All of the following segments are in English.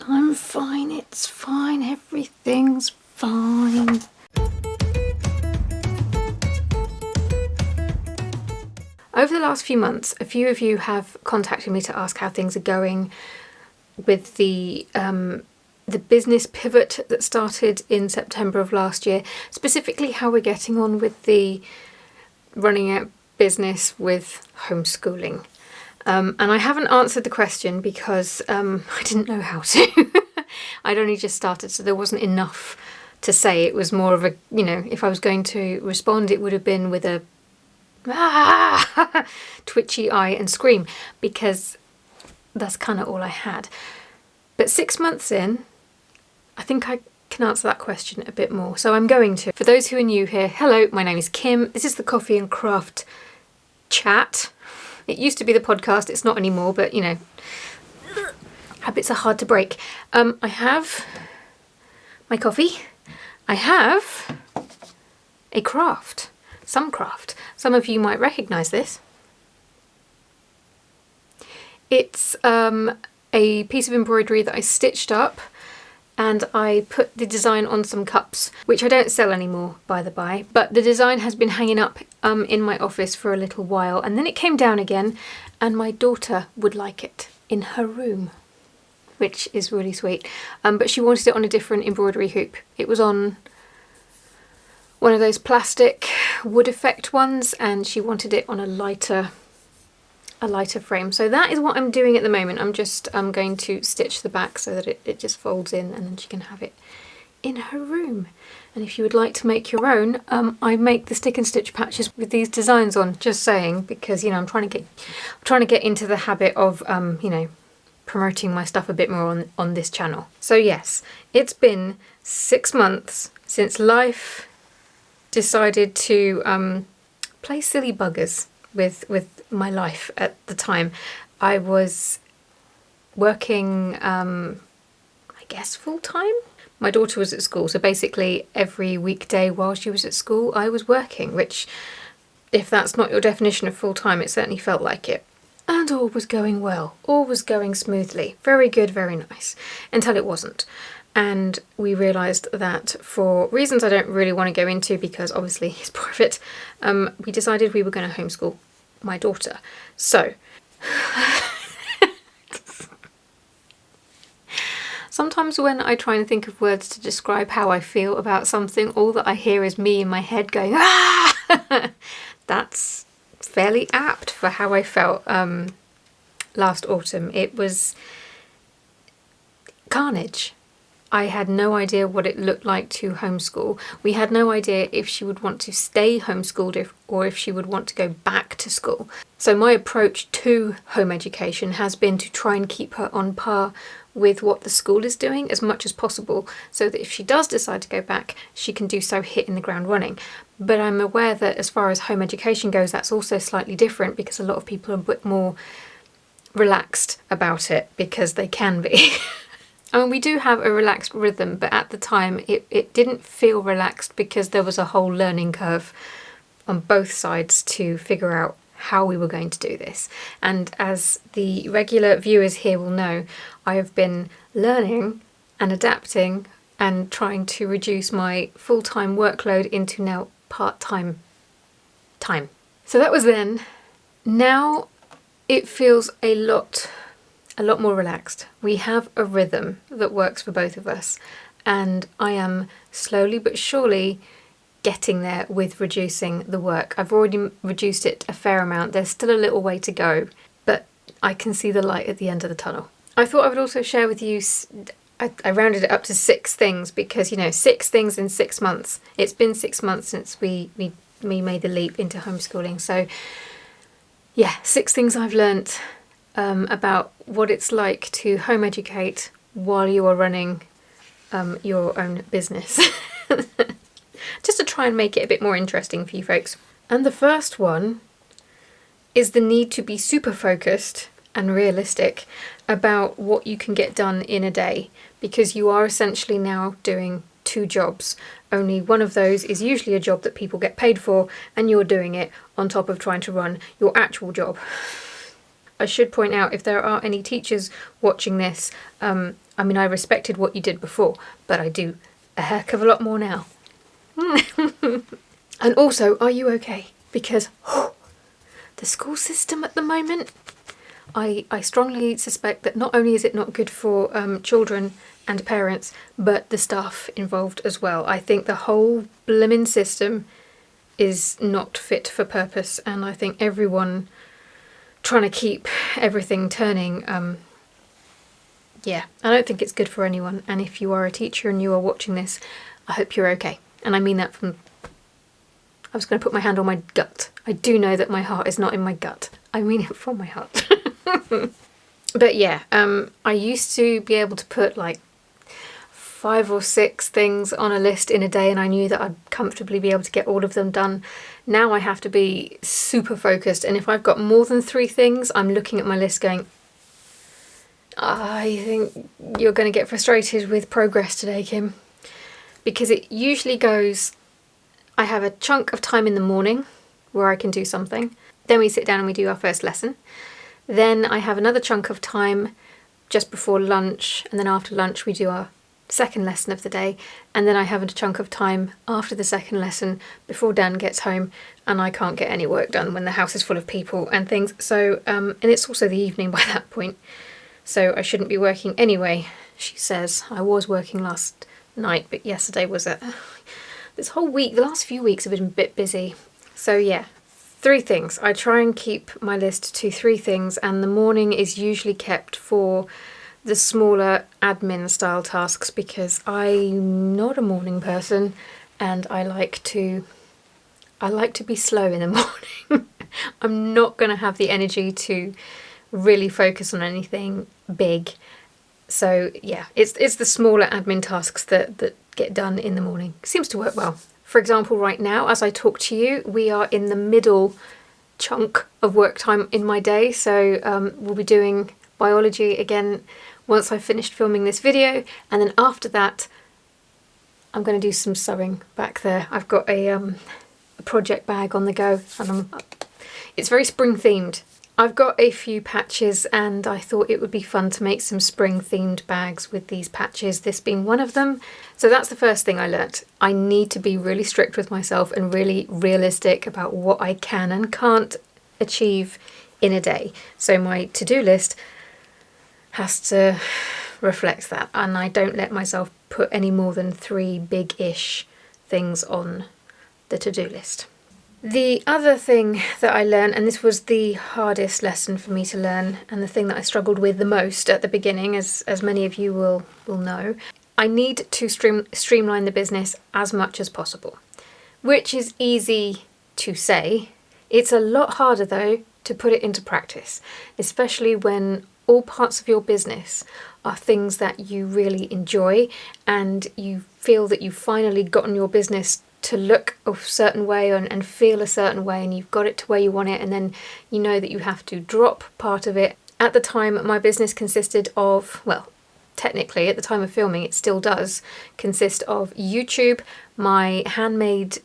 I'm fine, it's fine, everything's fine. Over the last few months, a few of you have contacted me to ask how things are going with the business pivot that started in September of last year, specifically how we're getting on with the running a business with homeschooling. And I haven't answered the question because I didn't know how to. I'd only just started, so there wasn't enough to say. It was more of a, if I was going to respond, it would have been with a twitchy eye and scream, because that's kind of all I had. But 6 months in, I think I can answer that question a bit more. So I'm going to. For those who are new here, hello, my name is Kim. This is the Coffee and Craft chat. It used to be the podcast, it's not anymore, but habits are hard to break. I have my coffee. I have a craft. Some craft. Some of you might recognise this. It's a piece of embroidery that I stitched up, and I put the design on some cups, which I don't sell anymore, by the by. But the design has been hanging up in my office for a little while, and then it came down again, and my daughter would like it in her room, which is really sweet. But she wanted it on a different embroidery hoop. It was on one of those plastic wood effect ones, and she wanted it on a lighter frame. So that is what I'm doing at the moment. I'm going to stitch the back so that it just folds in, and then she can have it in her room. And if you would like to make your own, I make the stick and stitch patches with these designs on, just saying, because I'm trying to get into the habit of promoting my stuff a bit more on this channel. So yes, it's been 6 months since life decided to play silly buggers with my life at the time. I was working, I guess, full-time. My daughter was at school, so basically every weekday while she was at school, I was working, which, if that's not your definition of full-time, it certainly felt like it. And all was going well. All was going smoothly. Very good, very nice. Until it wasn't. And we realised that, for reasons I don't really want to go into because obviously it's private, we decided we were going to homeschool my daughter. So, sometimes when I try and think of words to describe how I feel about something, all that I hear is me in my head going, ah! That's fairly apt for how I felt last autumn. It was carnage. I had no idea what it looked like to homeschool. We had no idea if she would want to stay homeschooled or if she would want to go back to school. So my approach to home education has been to try and keep her on par with what the school is doing as much as possible, so that if she does decide to go back, she can do so hitting the ground running. But I'm aware that as far as home education goes, that's also slightly different, because a lot of people are a bit more relaxed about it, because they can be. I mean, we do have a relaxed rhythm, but at the time it didn't feel relaxed because there was a whole learning curve on both sides to figure out how we were going to do this. And as the regular viewers here will know, I have been learning and adapting and trying to reduce my full-time workload into now part-time time. So that was then. Now it feels a lot more relaxed. We have a rhythm that works for both of us, and I am slowly but surely getting there with reducing the work. I've already reduced it a fair amount. There's still a little way to go, but I can see the light at the end of the tunnel. I thought I would also share with you, I rounded it up to 6 things because, 6 things in 6 months. It's been 6 months since we made the leap into homeschooling. So yeah, 6 things I've learnt about what it's like to home educate while you are running your own business. Just to try and make it a bit more interesting for you folks. And the first one is the need to be super focused and realistic about what you can get done in a day, because you are essentially now doing 2 jobs. Only one of those is usually a job that people get paid for, and you're doing it on top of trying to run your actual job. I should point out, if there are any teachers watching this, I mean, I respected what you did before, but I do a heck of a lot more now. And also, are you okay? Because the school system at the moment, I strongly suspect that not only is it not good for children and parents, but the staff involved as well. I think the whole blimmin' system is not fit for purpose, and I think everyone trying to keep everything turning, yeah, I don't think it's good for anyone. And if you are a teacher and you are watching this, I hope you're okay. And I mean that from... I was going to put my hand on my gut. I do know that my heart is not in my gut. I mean it from my heart. But yeah, I used to be able to put like 5 or 6 things on a list in a day, and I knew that I'd comfortably be able to get all of them done. Now I have to be super focused, and if I've got more than 3 things, I'm looking at my list going, I think you're going to get frustrated with progress today, Kim. Because it usually goes, I have a chunk of time in the morning where I can do something. Then we sit down and we do our first lesson. Then I have another chunk of time just before lunch, and then after lunch we do our second lesson of the day, and then I have a chunk of time after the second lesson before Dan gets home, and I can't get any work done when the house is full of people and things. So, and it's also the evening by that point, so I shouldn't be working anyway, she says. I was working last night, but yesterday was this whole week, the last few weeks have been a bit busy. So yeah, 3 things. I try and keep my list to 3 things, and the morning is usually kept for the smaller admin style tasks because I'm not a morning person, and I like to be slow in the morning. I'm not going to have the energy to really focus on anything big. So yeah, it's the smaller admin tasks that get done in the morning. Seems to work well. For example, right now, as I talk to you, we are in the middle chunk of work time in my day. So we'll be doing biology again once I've finished filming this video, and then after that I'm going to do some sewing back there. I've got a project bag on the go, and it's very spring themed. I've got a few patches, and I thought it would be fun to make some spring themed bags with these patches, this being one of them. So that's the first thing I learnt. I need to be really strict with myself and really realistic about what I can and can't achieve in a day. So my to-do list has to reflect that, and I don't let myself put any more than 3 big-ish things on the to-do list. The other thing that I learned, and this was the hardest lesson for me to learn, and the thing that I struggled with the most at the beginning, as many of you will know, I need to streamline the business as much as possible, which is easy to say. It's a lot harder though to put it into practice, especially when all parts of your business are things that you really enjoy, and you feel that you've finally gotten your business to look a certain way and feel a certain way, and you've got it to where you want it, and then you know that you have to drop part of it. At the time, my business consisted of, well, technically at the time of filming it still does consist of YouTube, my handmade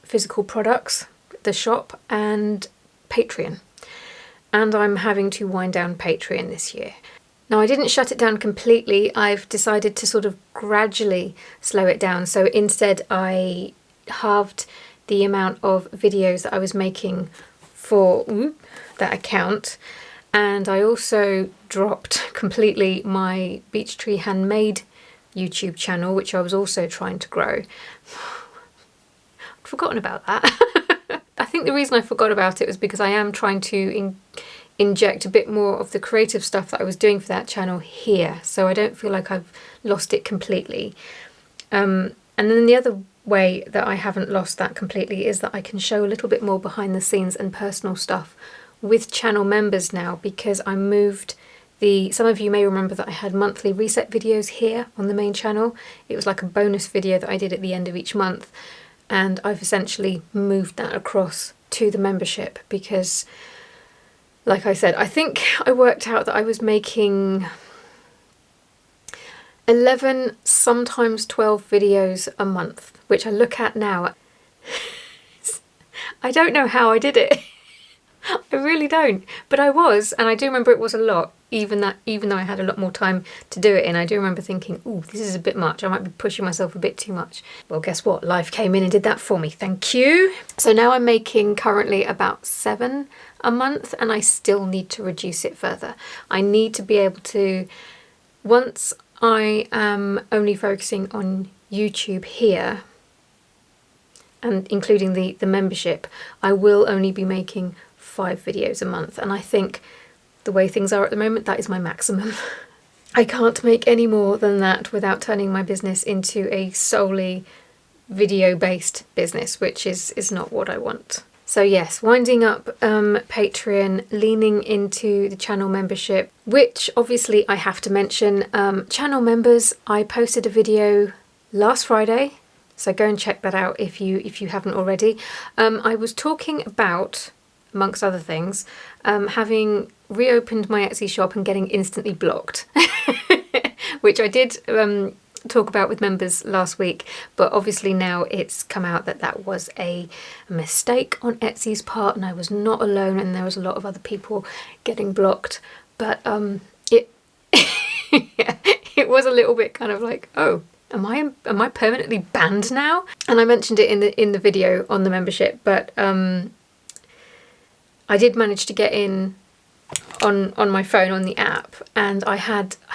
physical products, the shop, and Patreon. And I'm having to wind down Patreon this year. Now, I didn't shut it down completely. I've decided to sort of gradually slow it down. So instead I halved the amount of videos that I was making for that account. And I also dropped completely my Beech Tree Handmade YouTube channel, which I was also trying to grow. I'd forgotten about that. I think the reason I forgot about it was because I am trying to inject a bit more of the creative stuff that I was doing for that channel here, so I don't feel like I've lost it completely. And then the other way that I haven't lost that completely is that I can show a little bit more behind the scenes and personal stuff with channel members now, because I moved some of you may remember that I had monthly reset videos here on the main channel. It was like a bonus video that I did at the end of each month, and I've essentially moved that across to the membership because, like I said, I think I worked out that I was making 11, sometimes 12 videos a month, which I look at now. I don't know how I did it. I really don't. But I was, and I do remember it was a lot, even though I had a lot more time to do it in. I do remember thinking, ooh, this is a bit much. I might be pushing myself a bit too much. Well, guess what? Life came in and did that for me. Thank you. So now I'm making currently about 7 a month, and I still need to reduce it further. I need to be able to, once I am only focusing on YouTube here, and including the membership, I will only be making 5 videos a month, and I think the way things are at the moment, that is my maximum. I can't make any more than that without turning my business into a solely video-based business, which is not what I want. So yes, winding up Patreon, leaning into the channel membership, which obviously I have to mention. Channel members, I posted a video last Friday, so go and check that out if you haven't already. I was talking about, amongst other things, having reopened my Etsy shop and getting instantly blocked, which I did talk about with members last week, but obviously now it's come out that that was a mistake on Etsy's part, and I was not alone, and there was a lot of other people getting blocked. But it it was a little bit kind of like, oh, am I permanently banned now? And I mentioned it in the video on the membership, but I did manage to get in on my phone on the app, and I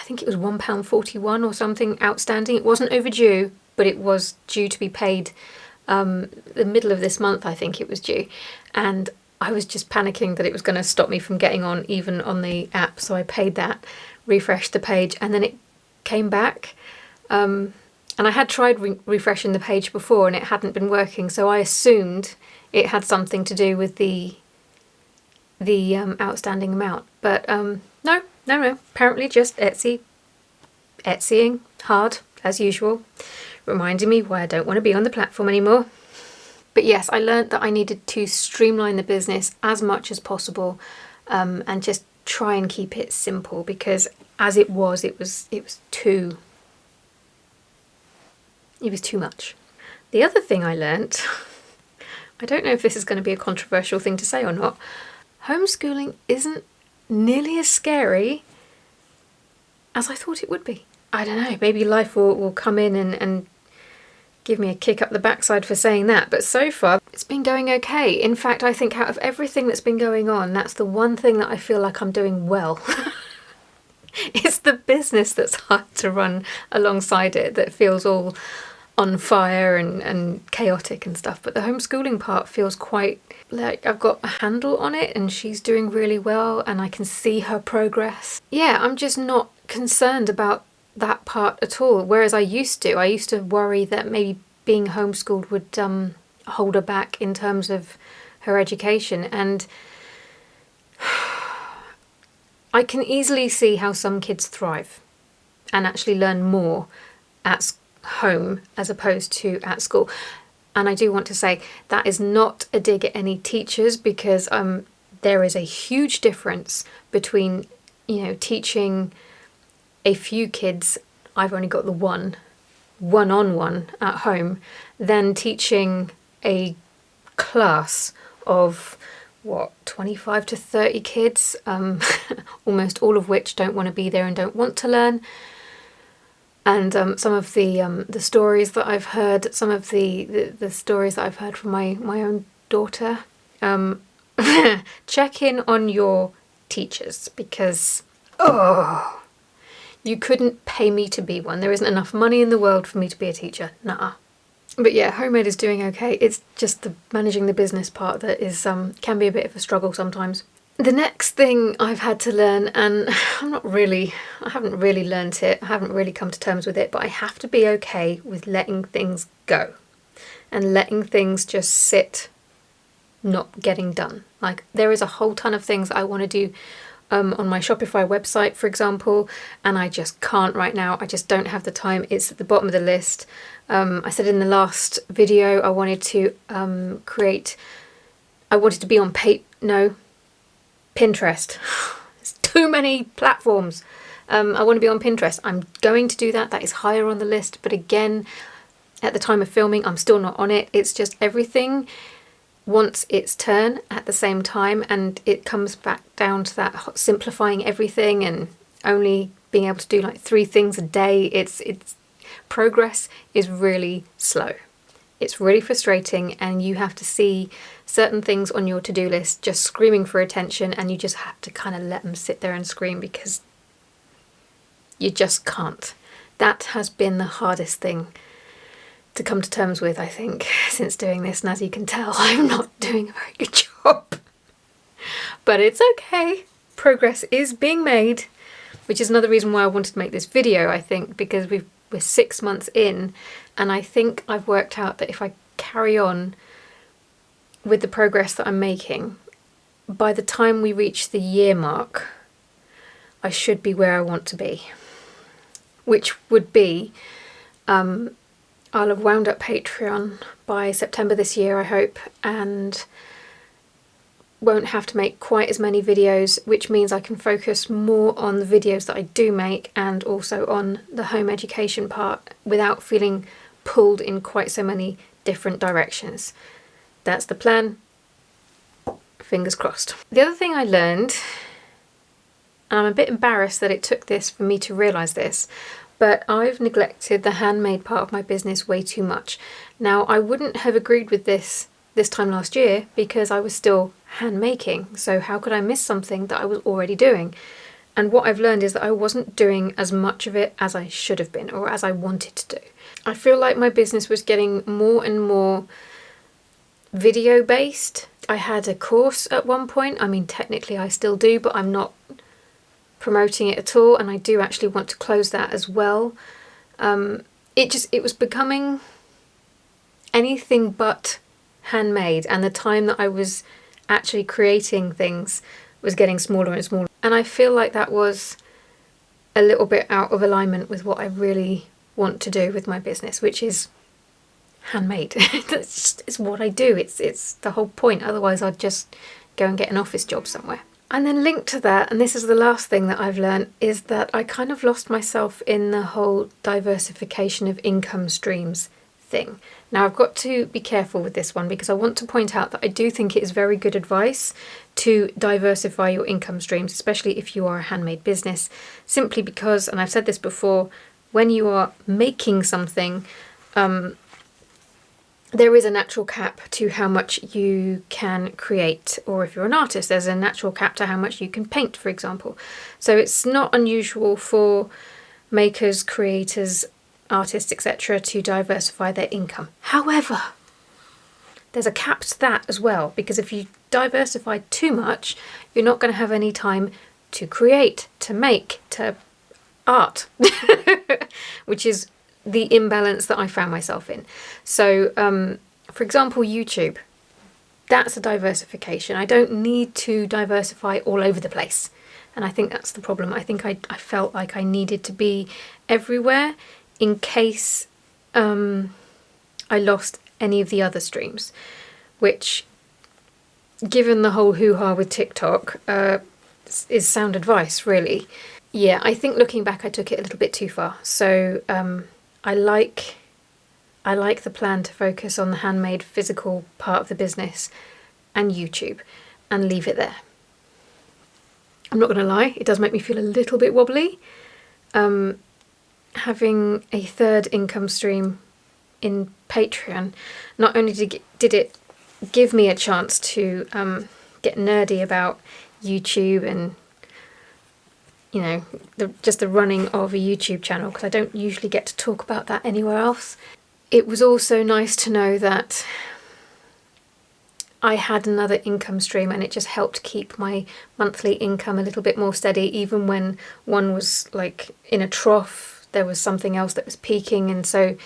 think it was £1.41 or something outstanding. It wasn't overdue, but it was due to be paid the middle of this month, I think it was due, and I was just panicking that it was going to stop me from getting on even on the app, so I paid that, refreshed the page, and then it came back. And I had tried refreshing the page before and it hadn't been working, so I assumed it had something to do with the outstanding amount. But no, apparently just Etsying hard as usual, reminding me why I don't want to be on the platform anymore. But yes, I learned that I needed to streamline the business as much as possible, and just try and keep it simple, because as it was too much. The other thing I learnt, I don't know if this is going to be a controversial thing to say or not, homeschooling isn't nearly as scary as I thought it would be. I don't know, maybe life will come in and give me a kick up the backside for saying that, but so far it's been going okay. In fact, I think out of everything that's been going on, that's the one thing that I feel like I'm doing well. It's the business that's hard to run alongside it, that feels all on fire and chaotic and stuff, but the homeschooling part feels quite like I've got a handle on it, and she's doing really well and I can see her progress. Yeah, I'm just not concerned about that part at all, whereas I used to worry that maybe being homeschooled would hold her back in terms of her education, and I can easily see how some kids thrive and actually learn more at home as opposed to at school. And I do want to say that is not a dig at any teachers, because there is a huge difference between, teaching a few kids, I've only got the one-on-one at home, than teaching a class of 25 to 30 kids, almost all of which don't want to be there and don't want to learn. And some of the stories that I've heard, some of the stories that I've heard from my own daughter, check in on your teachers, because you couldn't pay me to be one. There isn't enough money in the world for me to be a teacher. Nuh-uh. But yeah, homemade is doing okay. It's just the managing the business part that is can be a bit of a struggle sometimes. The next thing I've had to learn, and I haven't really learnt it, I haven't really come to terms with it, but I have to be okay with letting things go and letting things just sit, not getting done. Like, there is a whole ton of things that I want to do on my Shopify website, for example, and I just can't right now. I just don't have the time. It's at the bottom of the list. I said in the last video I wanted to be on Pinterest. There's too many platforms. I want to be on Pinterest. I'm going to do that. That is higher on the list. But again, at the time of filming, I'm still not on it. It's just everything wants its turn at the same time, and it comes back down to that simplifying everything and only being able to do like 3 things a day. It's progress is really slow. It's really frustrating, and you have to see certain things on your to-do list just screaming for attention, and you just have to kind of let them sit there and scream because you just can't. That has been the hardest thing to come to terms with, I think, since doing this, and as you can tell, I'm not doing a very good job. But it's okay. Progress is being made, which is another reason why I wanted to make this video, I think, because we're 6 months in, and I think I've worked out that if I carry on with the progress that I'm making, by the time we reach the year mark, I should be where I want to be. Which would be, I'll have wound up Patreon by September this year, I hope, and won't have to make quite as many videos, which means I can focus more on the videos that I do make and also on the home education part without feeling pulled in quite so many different directions. That's the plan. Fingers crossed. The other thing I learned, and I'm a bit embarrassed that it took this for me to realise this, but I've neglected the handmade part of my business way too much. Now, I wouldn't have agreed with this time last year because I was still hand making, so how could I miss something that I was already doing? And what I've learned is that I wasn't doing as much of it as I should have been, or as I wanted to do. I feel like my business was getting more and more video based. I had a course at one point. I mean, technically I still do, but I'm not promoting it at all, and I do actually want to close that as well. It was becoming anything but handmade, and the time that I was actually creating things was getting smaller and smaller, and I feel like that was a little bit out of alignment with what I really want to do with my business, which is handmade. It's what I do. It's the whole point. Otherwise I'd just go and get an office job somewhere. And then linked to that, and this is the last thing that I've learned, is that I kind of lost myself in the whole diversification of income streams thing. Now, I've got to be careful with this one because I want to point out that I do think it is very good advice to diversify your income streams, especially if you are a handmade business, simply because, and I've said this before, when you are making something, there is a natural cap to how much you can create, or if you're an artist, there's a natural cap to how much you can paint, for example. So it's not unusual for makers, creators, artists, etc. to diversify their income. However, there's a cap to that as well, because if you diversify too much, you're not going to have any time to create, to make, to art, which is the imbalance that I found myself in. So, for example, YouTube, that's a diversification. I don't need to diversify all over the place. And I think that's the problem. I think I felt like I needed to be everywhere in case I lost any of the other streams, which, given the whole hoo-ha with TikTok, is sound advice, really. Yeah, I think looking back, I took it a little bit too far. So, I like the plan to focus on the handmade physical part of the business and YouTube and leave it there. I'm not going to lie, it does make me feel a little bit wobbly. Having a third income stream in Patreon, not only did it give me a chance to get nerdy about YouTube and, you know, just the running of a YouTube channel, because I don't usually get to talk about that anywhere else. It was also nice to know that I had another income stream, and it just helped keep my monthly income a little bit more steady. Even when one was like in a trough, there was something else that was peaking, and so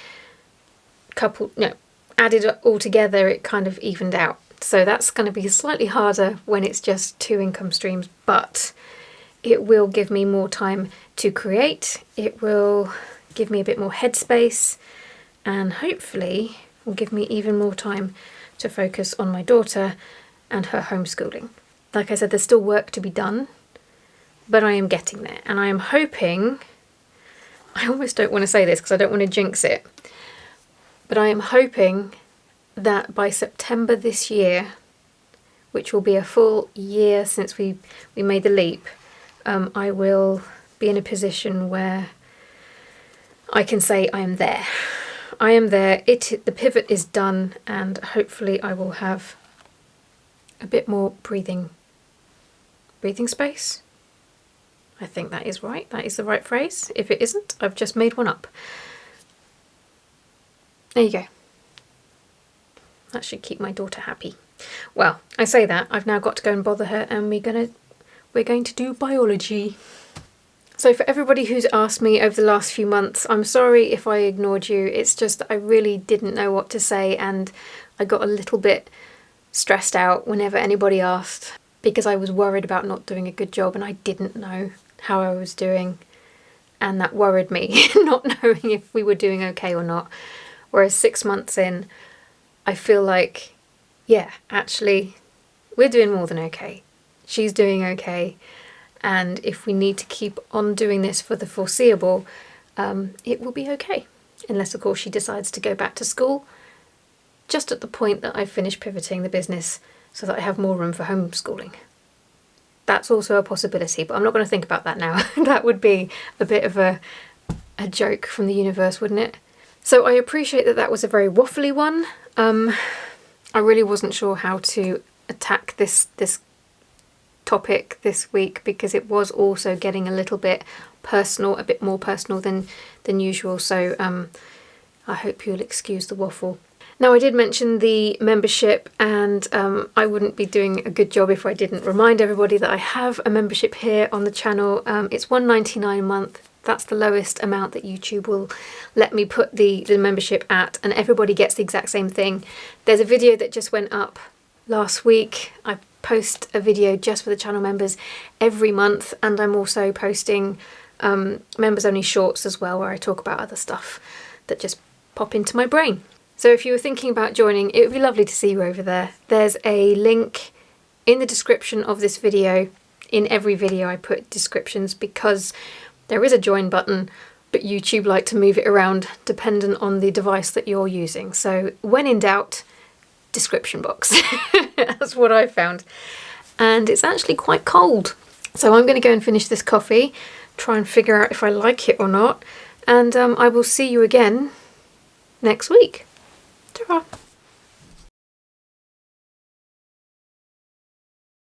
added all together, it kind of evened out. So that's going to be slightly harder when it's just 2 income streams, but it will give me more time to create. It will give me a bit more headspace, and hopefully will give me even more time to focus on my daughter and her homeschooling. Like I said, there's still work to be done, but I am getting there, and I am hoping, I almost don't want to say this because I don't want to jinx it, but I am hoping that by September this year, which will be a full year since we made the leap, I will be in a position where I can say I am there. I am there. The pivot is done, and hopefully I will have a bit more breathing space. I think that is right. That is the right phrase. If it isn't, I've just made one up. There you go. That should keep my daughter happy. Well, I say that, I've now got to go and bother her, and we're going to do biology. So for everybody who's asked me over the last few months, I'm sorry if I ignored you. It's just that I really didn't know what to say, and I got a little bit stressed out whenever anybody asked, because I was worried about not doing a good job and I didn't know how I was doing, and that worried me, not knowing if we were doing okay or not. Whereas 6 months in, I feel like, yeah, actually, we're doing more than okay. She's doing okay. And if we need to keep on doing this for the foreseeable, it will be okay. Unless, of course, she decides to go back to school just at the point that I finish pivoting the business so that I have more room for homeschooling. That's also a possibility, but I'm not going to think about that now. That would be a bit of a joke from the universe, wouldn't it? So I appreciate that was a very waffly one. I really wasn't sure how to attack this topic this week, because it was also getting a little bit personal, a bit more personal than usual. So I hope you'll excuse the waffle. Now, I did mention the membership, and I wouldn't be doing a good job if I didn't remind everybody that I have a membership here on the channel. It's $1.99 a month. That's the lowest amount that YouTube will let me put the membership at, and everybody gets the exact same thing. There's a video that just went up last week. I post a video just for the channel members every month, and I'm also posting members only shorts as well, where I talk about other stuff that just pop into my brain. So if you were thinking about joining, it would be lovely to see you over there. There's a link in the description of this video. In every video I put descriptions, because there is a join button, but YouTube like to move it around dependent on the device that you're using. So when in doubt, description box. That's what I found. And it's actually quite cold. So I'm going to go and finish this coffee, try and figure out if I like it or not. And I will see you again next week. Ta-ra.